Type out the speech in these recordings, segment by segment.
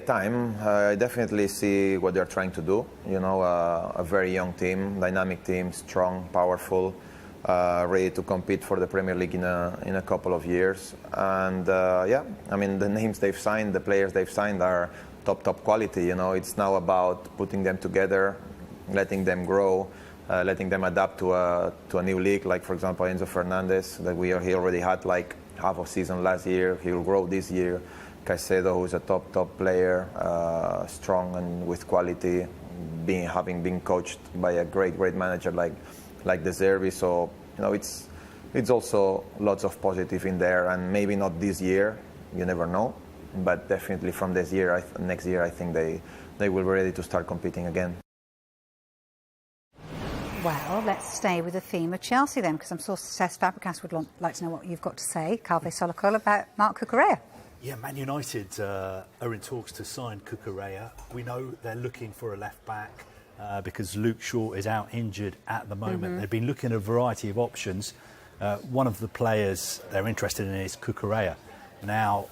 take time. I definitely see what they're trying to do. You know, a very young team, dynamic team, strong, powerful, ready to compete for the Premier League in a couple of years. And yeah, I mean, the names they've signed, the players they've signed are top quality. You know, it's now about putting them together, letting them grow, letting them adapt to a new league. Like, for example, Enzo Fernandez, he already had like half a season last year. He'll grow this year. Caicedo, who's a top player, strong and with quality, having been coached by a great manager like De Zerbi. So, you know, it's also lots of positive in there, and maybe not this year, you never know, but definitely from this year, next year, I think they will be ready to start competing again. Well, let's stay with the theme of Chelsea then, because I'm sure Cesc Fabregas would like to know what you've got to say, Calvé Solocol, about Marc Cucurella. Yeah, Man United are in talks to sign Cucurella. We know they're looking for a left-back because Luke Shaw is out injured at the moment. They've been looking at a variety of options. One of the players they're interested in is Cucurella. Now,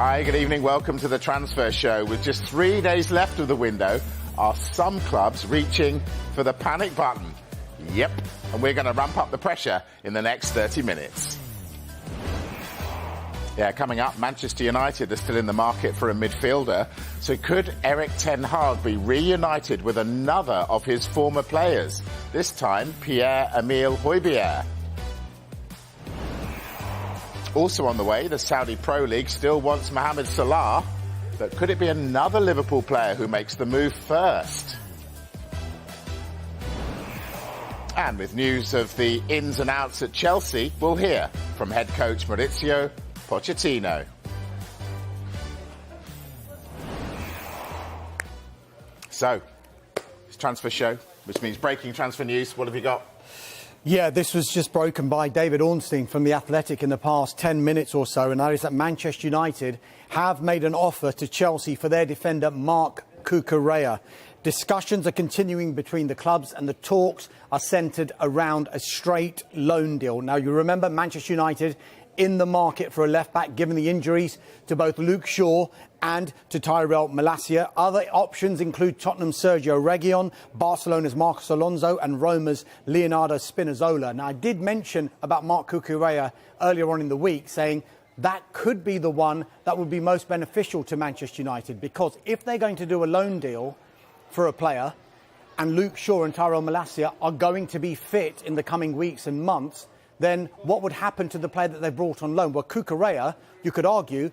Hi, good evening. Welcome to the Transfer Show. With just 3 days left of the window, are some clubs reaching for the panic button? Yep. And we're going to ramp up the pressure in the next 30 minutes. Yeah, coming up, Manchester United are still in the market for a midfielder. So could Erik ten Hag be reunited with another of his former players? This time, Pierre-Emile Hojbjerg. Also on the way, the Saudi Pro League still wants Mohamed Salah. But could it be another Liverpool player who makes the move first? And with news of the ins and outs at Chelsea, we'll hear from head coach Mauricio Pochettino. So, it's Transfer Show, which means breaking transfer news. What have you got? Yeah, this was just broken by David Ornstein from The Athletic in the past 10 minutes or so, and that is that Manchester United have made an offer to Chelsea for their defender Marc Cucurella. Discussions are continuing between the clubs and the talks are centred around a straight loan deal. Now, you remember Manchester United in the market for a left-back given the injuries to both Luke Shaw and to Tyrell Malacia. Other options include Tottenham's Sergio Reguilon, Barcelona's Marcos Alonso and Roma's Leonardo Spinazzola. Now, I did mention about Marc Cucurella earlier on in the week, saying that could be the one that would be most beneficial to Manchester United, because if they're going to do a loan deal for a player and Luke Shaw and Tyrell Malacia are going to be fit in the coming weeks and months, then what would happen to the player that they brought on loan? Well, Cucurella, you could argue,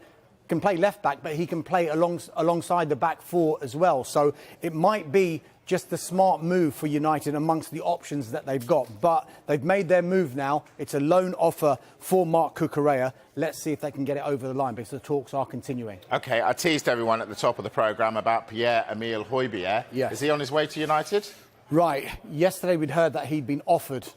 can play left-back, but he can play alongside the back four as well. So it might be just the smart move for United amongst the options that they've got. But they've made their move now. It's a loan offer for Marc Cucurella. Let's see if they can get it over the line, because the talks are continuing. OK, I teased everyone at the top of the programme about Pierre-Emile Hojbjerg. Yes. Is he on his way to United? Right. Yesterday we'd heard that he'd been offered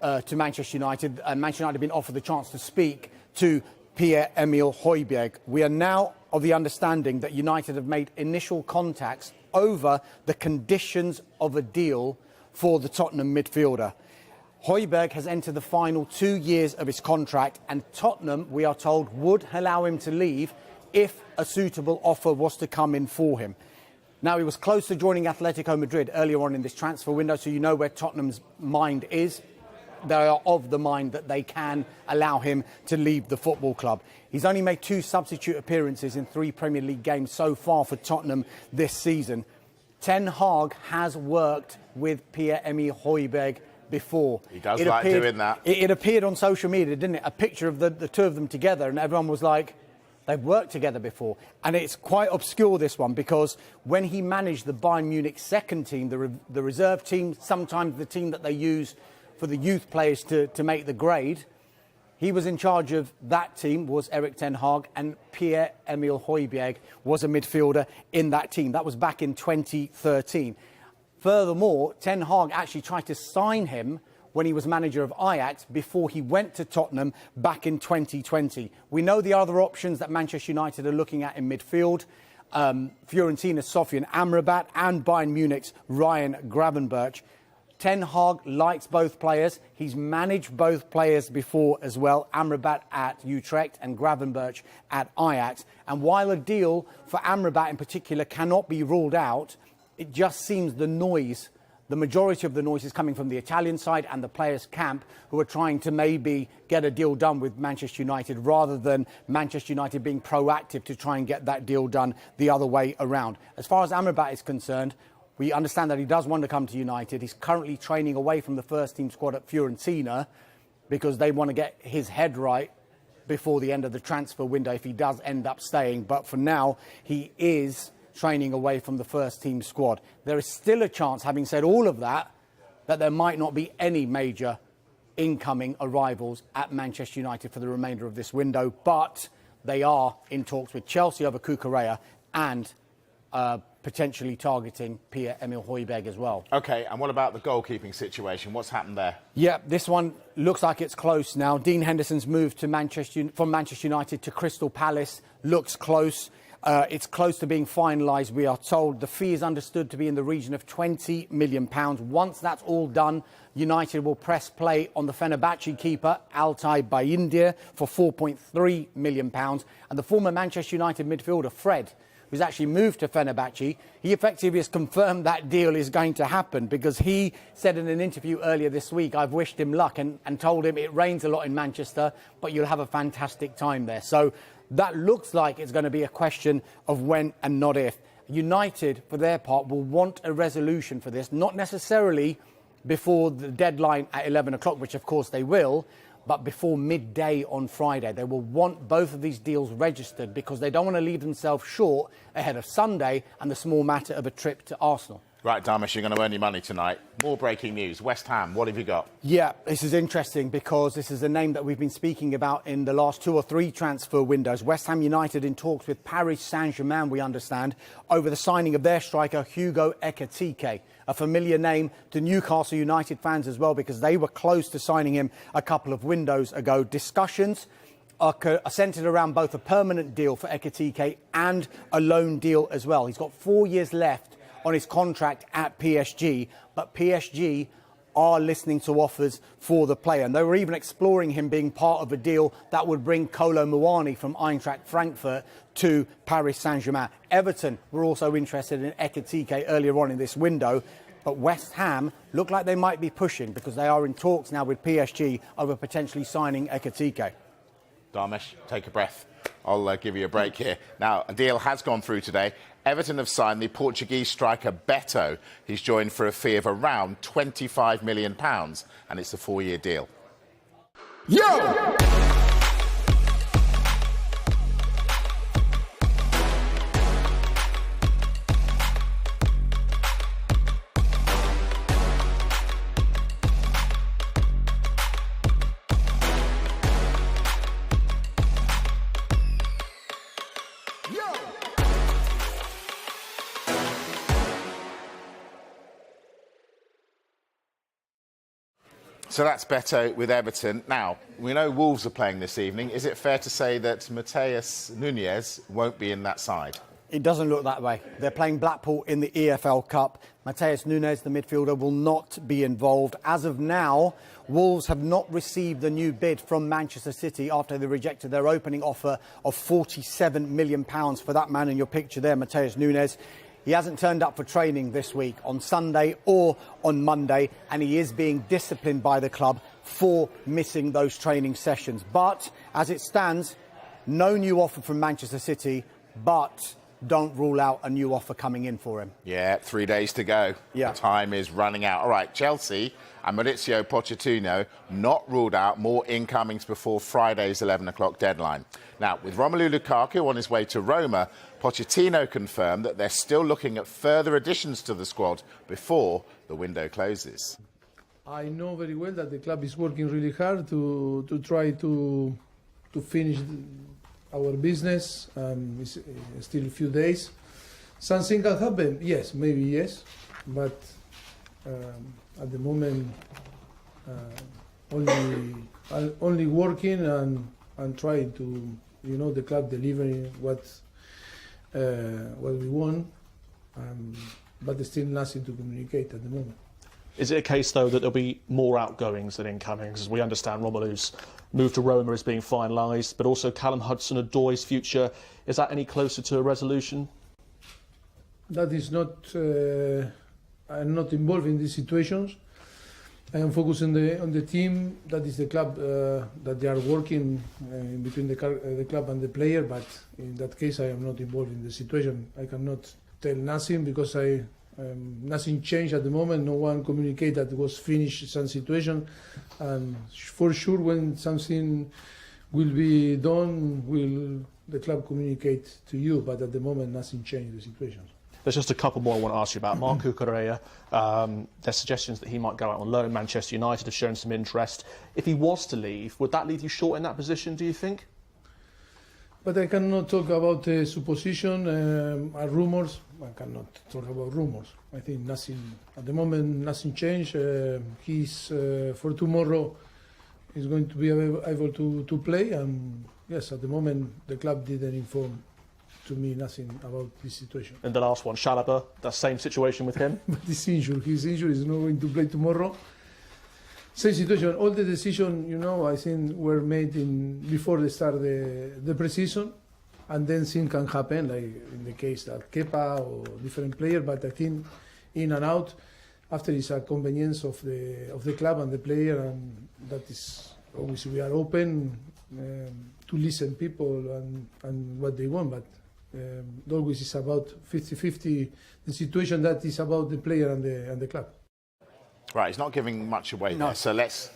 to Manchester United, and Manchester United have been offered the chance to speak to Pierre-Emile Hojbjerg. We are now of the understanding that United have made initial contacts over the conditions of a deal for the Tottenham midfielder. Hojbjerg has entered the final 2 years of his contract, and Tottenham, we are told, would allow him to leave if a suitable offer was to come in for him. Now, he was close to joining Atletico Madrid earlier on in this transfer window, so you know where Tottenham's mind is. They are of the mind that they can allow him to leave the football club. He's only made 2 substitute appearances in 3 Premier League games so far for Tottenham this season. Ten Hag has worked with Pierre-Emile Hojbjerg before. He does doing that. It appeared on social media, didn't it? A picture of the two of them together, and everyone was like, they've worked together before. And it's quite obscure, this one, because when he managed the Bayern Munich second team, the reserve team, sometimes the team that they use for the youth players to make the grade, he was in charge of that team, was Erik ten Hag, and Pierre-Emile Hojbjerg was a midfielder in that team. That was back in 2013. Furthermore, Ten Hag actually tried to sign him when he was manager of Ajax before he went to Tottenham back in 2020. We know the other options that Manchester United are looking at in midfield. Fiorentina's Sofian Amrabat and Bayern Munich's Ryan Gravenberch. Ten Hag likes both players. He's managed both players before as well, Amrabat at Utrecht and Gravenberch at Ajax. And while a deal for Amrabat in particular cannot be ruled out, it just seems the majority of the noise is coming from the Italian side and the players' camp, who are trying to maybe get a deal done with Manchester United rather than Manchester United being proactive to try and get that deal done the other way around. As far as Amrabat is concerned, we understand that he does want to come to United. He's currently training away from the first team squad at Fiorentina because they want to get his head right before the end of the transfer window if he does end up staying. But for now, he is training away from the first team squad. There is still a chance, having said all of that, that there might not be any major incoming arrivals at Manchester United for the remainder of this window. But they are in talks with Chelsea over Cucurella and potentially targeting Pierre-Emile Hojbjerg as well. OK, and what about the goalkeeping situation? What's happened there? Yeah, this one looks like it's close now. Dean Henderson's move to from Manchester United to Crystal Palace looks close. It's close to being finalised, we are told. The fee is understood to be in the region of £20 million. Once that's all done, United will press play on the Fenerbahce keeper, Altay Bayindir, for £4.3 million. And the former Manchester United midfielder, Fred, who's actually moved to Fenerbahce, he effectively has confirmed that deal is going to happen, because he said in an interview earlier this week, I've wished him luck and told him it rains a lot in Manchester, but you'll have a fantastic time there. So that looks like it's going to be a question of when and not if. United, for their part, will want a resolution for this, not necessarily before the deadline at 11 o'clock, which of course they will, but before midday on Friday. They will want both of these deals registered, because they don't want to leave themselves short ahead of Sunday and the small matter of a trip to Arsenal. Right, Dharmesh, you're going to earn your money tonight. More breaking news. West Ham, what have you got? Yeah, this is interesting, because this is a name that we've been speaking about in the last 2 or 3 transfer windows. West Ham United in talks with Paris Saint-Germain, we understand, over the signing of their striker Hugo Ekitike, a familiar name to Newcastle United fans as well, because they were close to signing him a couple of windows ago. Discussions are centred around both a permanent deal for Ekitike and a loan deal as well. He's got 4 years left on his contract at PSG, but PSG are listening to offers for the player. And they were even exploring him being part of a deal that would bring Kolo Muani from Eintracht Frankfurt to Paris Saint-Germain. Everton were also interested in Ekitike earlier on in this window, but West Ham look like they might be pushing, because they are in talks now with PSG over potentially signing Ekitike. Dharmesh, take a breath. I'll give you a break here. Now, a deal has gone through today. Everton have signed the Portuguese striker Beto. He's joined for a fee of around £25 million, and it's a 4-year deal. Yo! So that's Beto with Everton. Now, we know Wolves are playing this evening. Is it fair to say that Mateus Nunes won't be in that side? It doesn't look that way. They're playing Blackpool in the EFL Cup. Mateus Nunes, the midfielder, will not be involved. As of now, Wolves have not received a new bid from Manchester City after they rejected their opening offer of £47 million for that man in your picture there, Mateus Nunes. He hasn't turned up for training this week on Sunday or on Monday, and he is being disciplined by the club for missing those training sessions. But as it stands, no new offer from Manchester City, but don't rule out a new offer coming in for him. Yeah, 3 days to go. Yeah. Time is running out. All right, Chelsea and Mauricio Pochettino not ruled out, more incomings before Friday's 11 o'clock deadline. Now, with Romelu Lukaku on his way to Roma, Pochettino confirmed that they're still looking at further additions to the squad before the window closes. I know very well that the club is working really hard to try to finish our business. It's still a few days. Something can happen, yes, maybe yes, but at the moment only working and trying to, the club delivering what we want, but there's still nothing to communicate at the moment. Is it a case, though, that there'll be more outgoings than incomings? As we understand, Romelu's move to Roma is being finalised, but also Callum Hudson-Odoi's future. Is that any closer to a resolution? That is not... I'm not involved in these situations. I am focused on the team. That is the club that they are working between the club and the player. But in that case, I am not involved in the situation. I cannot tell nothing because nothing changed at the moment. No one communicated that it was finished some situation. And for sure, when something will be done, will the club communicate to you. But at the moment, nothing changed the situation. There's just a couple more I want to ask you about. Marco Correa, there's suggestions that he might go out on loan. Manchester United have shown some interest. If he was to leave, would that leave you short in that position, do you think? But I cannot talk about supposition or rumours. I cannot talk about rumours. I think nothing, at the moment, nothing changed. He's, for tomorrow, he's going to be able to play. And yes, at the moment, the club didn't inform to me nothing about this situation. And the last one, Chalobah, that same situation with him. But he's injured. He's injured. He's not going to play tomorrow. Same situation. All the decisions, I think were made before the start of the preseason, and then things can happen, like in the case that Kepa or different player. But I think in and out, after it's a convenience of the club and the player, and that is always we are open to listen people and what they want. But always it's about 50-50. The situation that is about the player and the club. Right, he's not giving much away there, so let's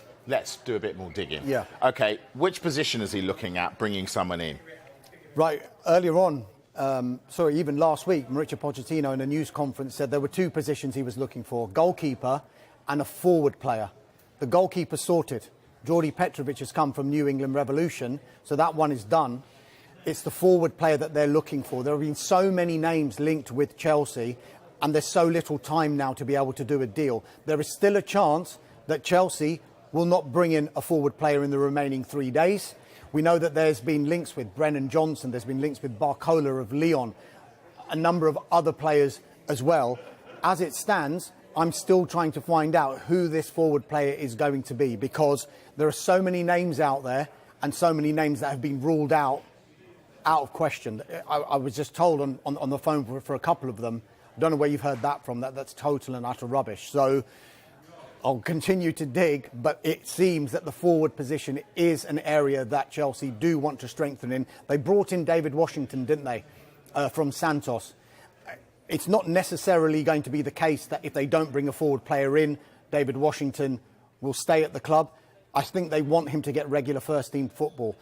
do a bit more digging. Yeah. Okay, which position is he looking at bringing someone in? Right, earlier on, even last week, Mauricio Pochettino in a news conference said there were two positions he was looking for, goalkeeper and a forward player. The goalkeeper sorted. Jordi Petrovic has come from New England Revolution, so that one is done. It's the forward player that they're looking for. There have been so many names linked with Chelsea, and there's so little time now to be able to do a deal. There is still a chance that Chelsea will not bring in a forward player in the remaining 3 days. We know that there's been links with Brennan Johnson, there's been links with Barcola of Lyon, a number of other players as well. As it stands, I'm still trying to find out who this forward player is going to be, because there are so many names out there and so many names that have been ruled out of question. I was just told on the phone for a couple of them. I don't know where you've heard that from. That's total and utter rubbish. So I'll continue to dig, but it seems that the forward position is an area that Chelsea do want to strengthen in. They brought in David Washington, didn't they, from Santos. It's not necessarily going to be the case that if they don't bring a forward player in, David Washington will stay at the club. I think they want him to get regular first-team football.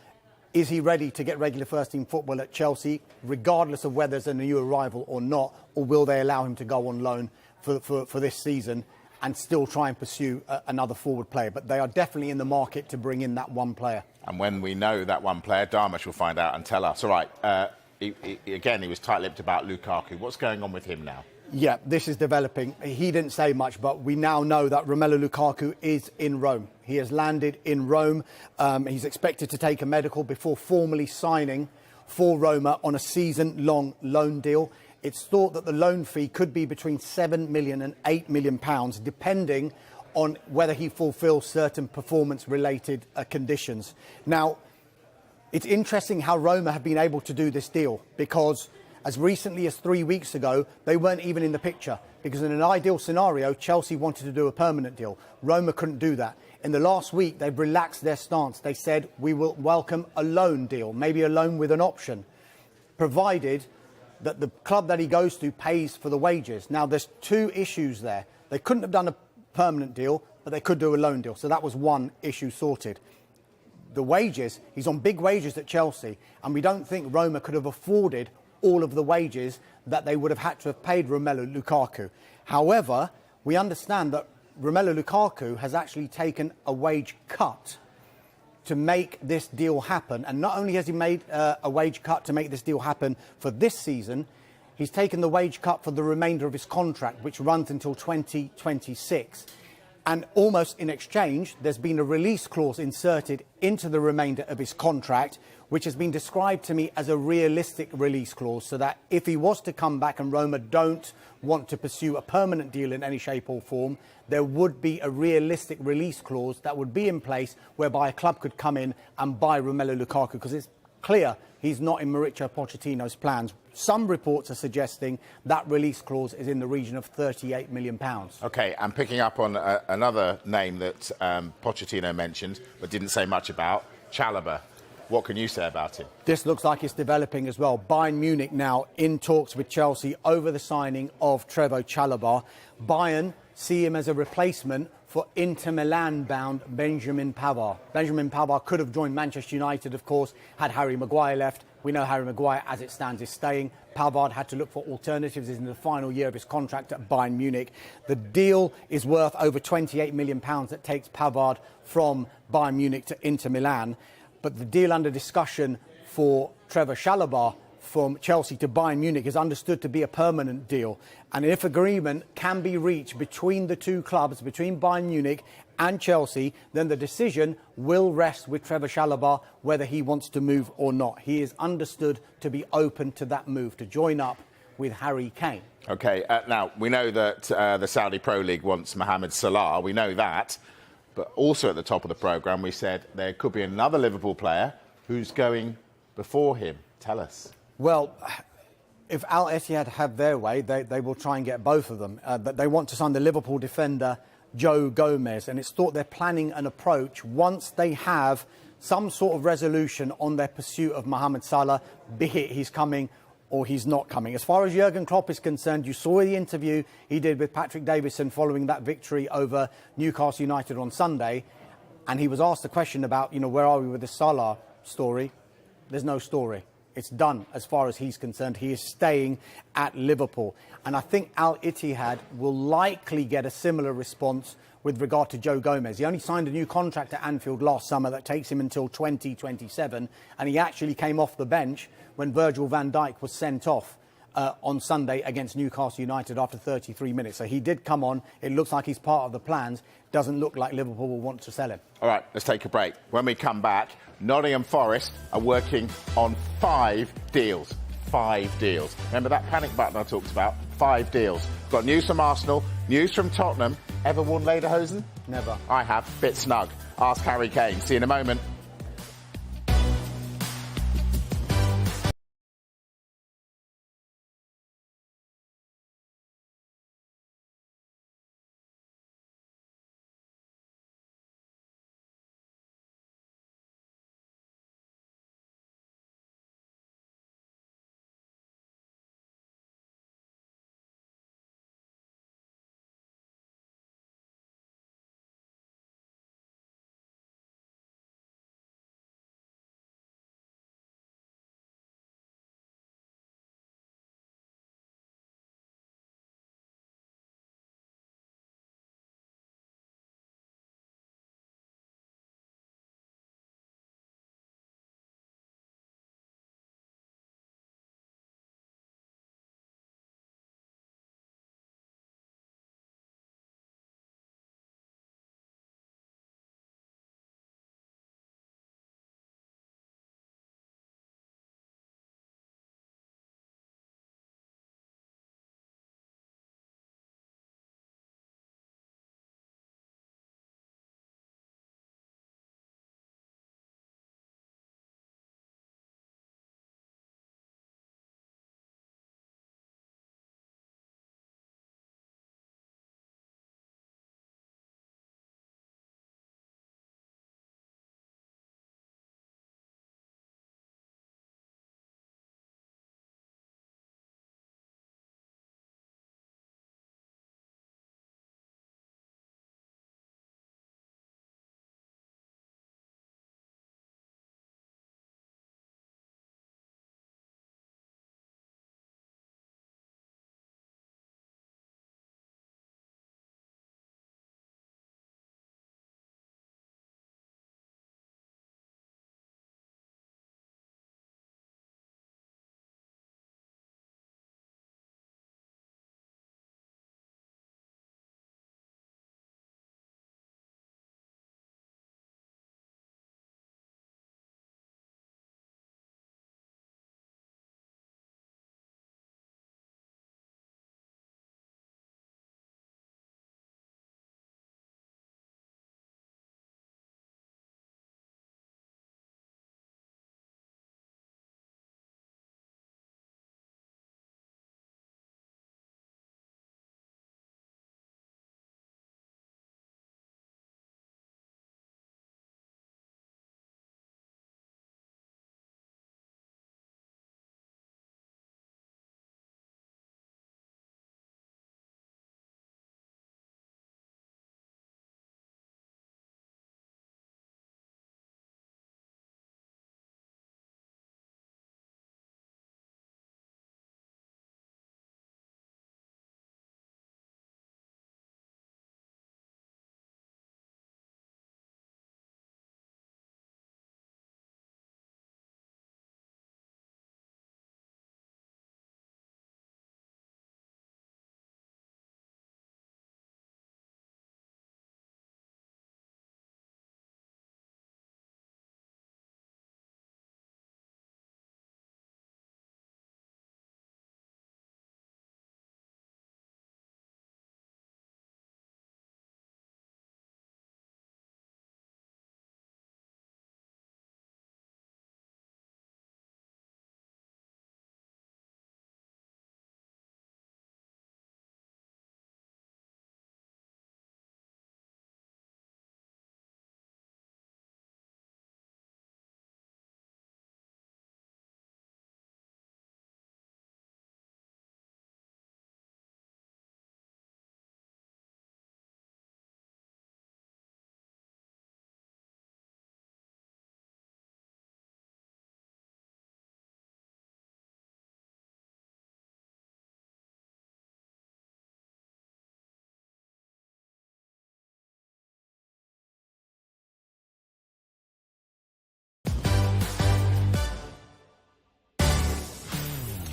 Is he ready to get regular first-team football at Chelsea, regardless of whether there's a new arrival or not, or will they allow him to go on loan for this season and still try and pursue another forward player? But they are definitely in the market to bring in that one player. And when we know that one player, Darmish will find out and tell us. All right, he was tight-lipped about Lukaku. What's going on with him now? Yeah, this is developing. He didn't say much, but we now know that Romelu Lukaku is in Rome. He has landed in Rome. He's expected to take a medical before formally signing for Roma on a season-long loan deal. It's thought that the loan fee could be between £7 million and £8 million, depending on whether he fulfills certain performance-related conditions. Now, it's interesting how Roma have been able to do this deal, because as recently as 3 weeks ago, they weren't even in the picture, because in an ideal scenario, Chelsea wanted to do a permanent deal. Roma couldn't do that. In the last week, they've relaxed their stance. They said, we will welcome a loan deal, maybe a loan with an option, provided that the club that he goes to pays for the wages. Now, there's two issues there. They couldn't have done a permanent deal, but they could do a loan deal. So that was one issue sorted. The wages, he's on big wages at Chelsea, and we don't think Roma could have afforded all of the wages that they would have had to have paid Romelu Lukaku. However, we understand that Romelu Lukaku has actually taken a wage cut to make this deal happen. And not only has he made a wage cut to make this deal happen for this season, he's taken the wage cut for the remainder of his contract, which runs until 2026. And almost in exchange, there's been a release clause inserted into the remainder of his contract, which has been described to me as a realistic release clause, so that if he was to come back and Roma don't want to pursue a permanent deal in any shape or form, there would be a realistic release clause that would be in place whereby a club could come in and buy Romelu Lukaku, because it's clear he's not in Mauricio Pochettino's plans. Some reports are suggesting that release clause is in the region of £38 million. OK, and picking up on another name that Pochettino mentioned but didn't say much about, Chalobah. What can you say about him? This looks like it's developing as well. Bayern Munich now in talks with Chelsea over the signing of Trevoh Chalobah. Bayern see him as a replacement for Inter Milan-bound Benjamin Pavard. Benjamin Pavard could have joined Manchester United, of course, had Harry Maguire left. We know Harry Maguire, as it stands, is staying. Pavard had to look for alternatives. He's in the final year of his contract at Bayern Munich. The deal is worth over £28 million that takes Pavard from Bayern Munich to Inter Milan. But the deal under discussion for Trevoh Chalobah from Chelsea to Bayern Munich is understood to be a permanent deal. And if agreement can be reached between the two clubs, between Bayern Munich and Chelsea, then the decision will rest with Trevor Chalobah whether he wants to move or not. He is understood to be open to that move, to join up with Harry Kane. OK, now, we know that the Saudi Pro League wants Mohamed Salah. We know that. But also at the top of the programme, we said there could be another Liverpool player who's going before him. Tell us. Well, if Al Ittihad have their way, they will try and get both of them. They want to sign the Liverpool defender Joe Gomez, and it's thought they're planning an approach once they have some sort of resolution on their pursuit of Mohamed Salah, be it he's coming or he's not coming. As far as Jurgen Klopp is concerned, you saw the interview he did with Patrick Davison following that victory over Newcastle United on Sunday, and he was asked the question about, where are we with the Salah story? There's no story. It's done as far as he's concerned. He is staying at Liverpool. And I think Al Ittihad will likely get a similar response with regard to Joe Gomez. He only signed a new contract at Anfield last summer that takes him until 2027. And he actually came off the bench when Virgil van Dijk was sent off on Sunday against Newcastle United after 33 minutes. So he did come on. It looks like he's part of the plans. Doesn't look like Liverpool will want to sell him. All right, let's take a break. When we come back, Nottingham Forest are working on 5 deals. 5 deals. Remember that panic button I talked about? 5 deals. Got news from Arsenal, news from Tottenham. Ever worn lederhosen? Never. I have. Bit snug. Ask Harry Kane. See you in a moment.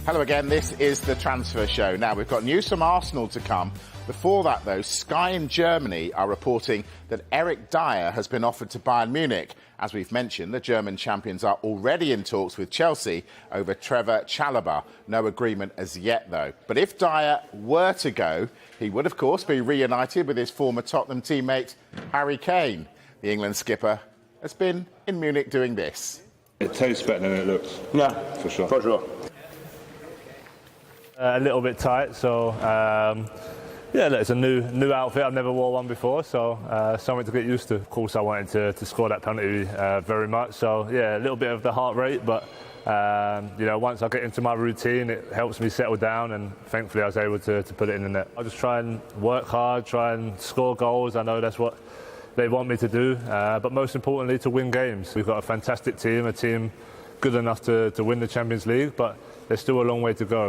Hello again, this is the Transfer Show. Now, we've got news from Arsenal to come. Before that, though, Sky in Germany are reporting that Eric Dyer has been offered to Bayern Munich. As we've mentioned, the German champions are already in talks with Chelsea over Trevor Chalobah. No agreement as yet, though. But if Dyer were to go, he would, of course, be reunited with his former Tottenham teammate, Harry Kane. The England skipper has been in Munich doing this. It tastes better than it looks. Yeah, for sure. For sure. A little bit tight, so yeah, look, it's a new outfit. I've never wore one before, so something to get used to. Of course, I wanted to score that penalty very much, so yeah, a little bit of the heart rate, but you know, once I get into my routine, it helps me settle down, and thankfully I was able to put it in the net. I just try and work hard, try and score goals. I know that's what they want me to do, but most importantly, to win games. We've got a fantastic team, a team good enough to win the Champions League, but there's still a long way to go.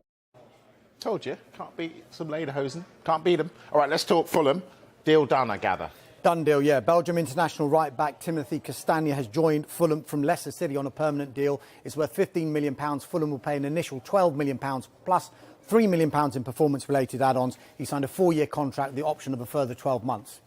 Told you, can't beat some Lederhosen. Can't beat them. All right, let's talk Fulham. Deal done, I gather. Done deal, yeah. Belgium international right-back Timothy Castagne has joined Fulham from Leicester City on a permanent deal. It's worth £15 million. Fulham will pay an initial £12 million plus £3 million in performance-related add-ons. He signed a 4-year contract, the option of a further 12 months.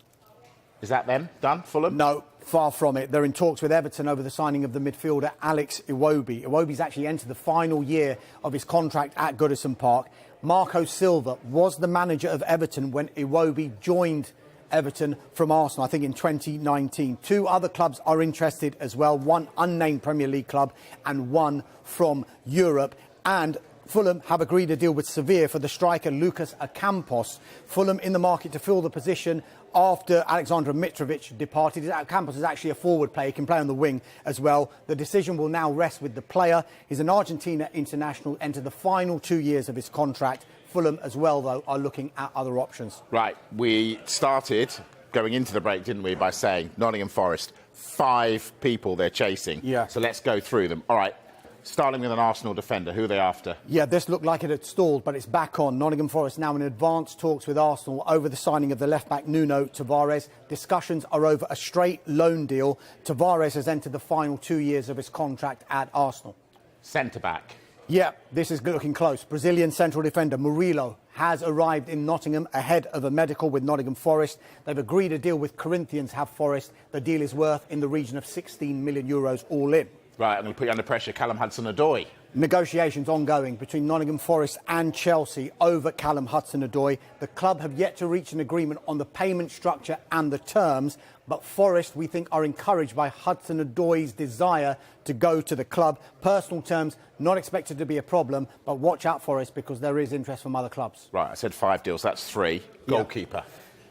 Is that them? Done? Fulham? No, far from it. They're in talks with Everton over the signing of the midfielder Alex Iwobi. Iwobi's actually entered the final year of his contract at Goodison Park. Marco Silva was the manager of Everton when Iwobi joined Everton from Arsenal, I think in 2019. 2 other clubs are interested as well, one unnamed Premier League club and one from Europe. And Fulham have agreed a deal with Sevilla for the striker Lucas Ocampos. Fulham in the market to fill the position after Alexander Mitrovic departed. Ocampos is actually a forward player. He can play on the wing as well. The decision will now rest with the player. He's an Argentina international, entered the final 2 years of his contract. Fulham as well, though, are looking at other options. Right, we started going into the break, didn't we, by saying Nottingham Forest, 5 people they're chasing. Yeah. So let's go through them. All right. Starting with an Arsenal defender, who are they after? Yeah, this looked like it had stalled, but it's back on. Nottingham Forest now in advanced talks with Arsenal over the signing of the left-back Nuno Tavares. Discussions are over a straight loan deal. Tavares has entered the final 2 years of his contract at Arsenal. Centre-back. Yeah, this is looking close. Brazilian central defender Murilo has arrived in Nottingham ahead of a medical with Nottingham Forest. They've agreed a deal with Corinthians, have Forest. The deal is worth in the region of €16 million all in. Right, I'm going to put you under pressure. Callum Hudson-Odoi. Negotiations ongoing between Nottingham Forest and Chelsea over Callum Hudson-Odoi. The club have yet to reach an agreement on the payment structure and the terms, but Forest, we think, are encouraged by Hudson-Odoi's desire to go to the club. Personal terms not expected to be a problem, but watch out, Forest, because there is interest from other clubs. Right, I said 5 deals, that's 3. Goalkeeper.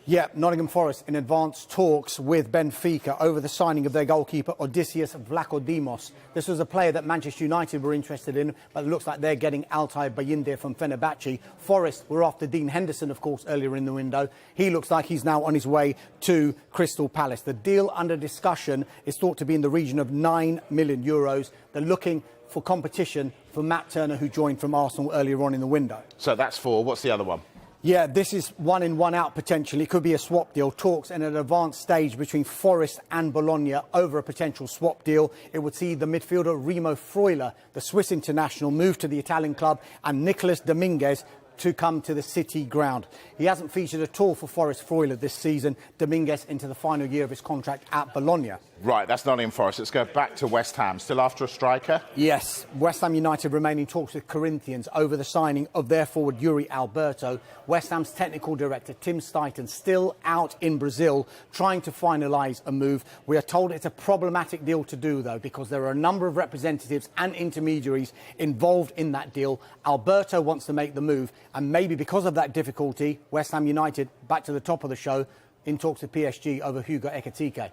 Yeah, Nottingham Forest in advanced talks with Benfica over the signing of their goalkeeper Odysseus Vlachodimos. This was a player that Manchester United were interested in, but it looks like they're getting Altay Bayindir from Fenerbahce. Forest were after Dean Henderson, of course, earlier in the window. He looks like he's now on his way to Crystal Palace. The deal under discussion is thought to be in the region of €9 million. They're looking for competition for Matt Turner, who joined from Arsenal earlier on in the window. So that's 4. What's the other one? Yeah, this is 1 in, 1 out potentially. It could be a swap deal. Talks in an advanced stage between Forest and Bologna over a potential swap deal. It would see the midfielder Remo Freuler, the Swiss international, move to the Italian club, and Nicolas Dominguez to come to the City ground. He hasn't featured at all for Forest Freuler this season. Dominguez into the final year of his contract at Bologna. Right, that's Nottingham Forest. Let's go back to West Ham. Still after a striker? Yes, West Ham United remain in talks with Corinthians over the signing of their forward Yuri Alberto. West Ham's technical director Tim Stuyton still out in Brazil trying to finalise a move. We are told it's a problematic deal to do, though, because there are a number of representatives and intermediaries involved in that deal. Alberto wants to make the move, and maybe because of that difficulty, West Ham United, back to the top of the show, in talks with PSG over Hugo Ekitike.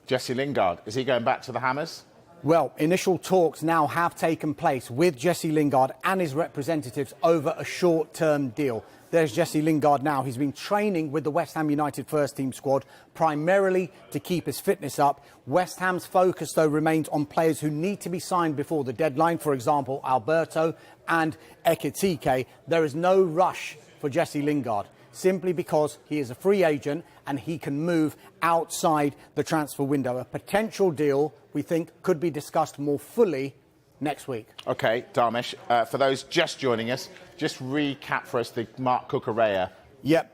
Jesse Lingard, is he going back to the Hammers? Well, initial talks now have taken place with Jesse Lingard and his representatives over a short-term deal. There's Jesse Lingard now. He's been training with the West Ham United first-team squad, primarily to keep his fitness up. West Ham's focus, though, remains on players who need to be signed before the deadline, for example, Alberto and Ekitike. There is no rush for Jesse Lingard, simply because he is a free agent and he can move outside the transfer window. A potential deal, we think, could be discussed more fully next week. OK, Dharmesh, for those just joining us, just recap for us the Marc Cucurella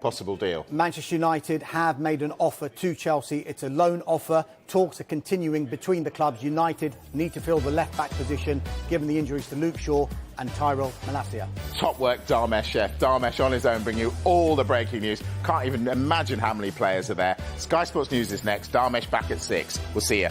possible deal. Manchester United have made an offer to Chelsea. It's a loan offer. Talks are continuing between the clubs. United need to fill the left-back position, given the injuries to Luke Shaw and Tyrell Malacia. Top work, Dharmesh. Dharmesh on his own, bring you all the breaking news. Can't even imagine how many players are there. Sky Sports News is next. Dharmesh back at 6. We'll see you.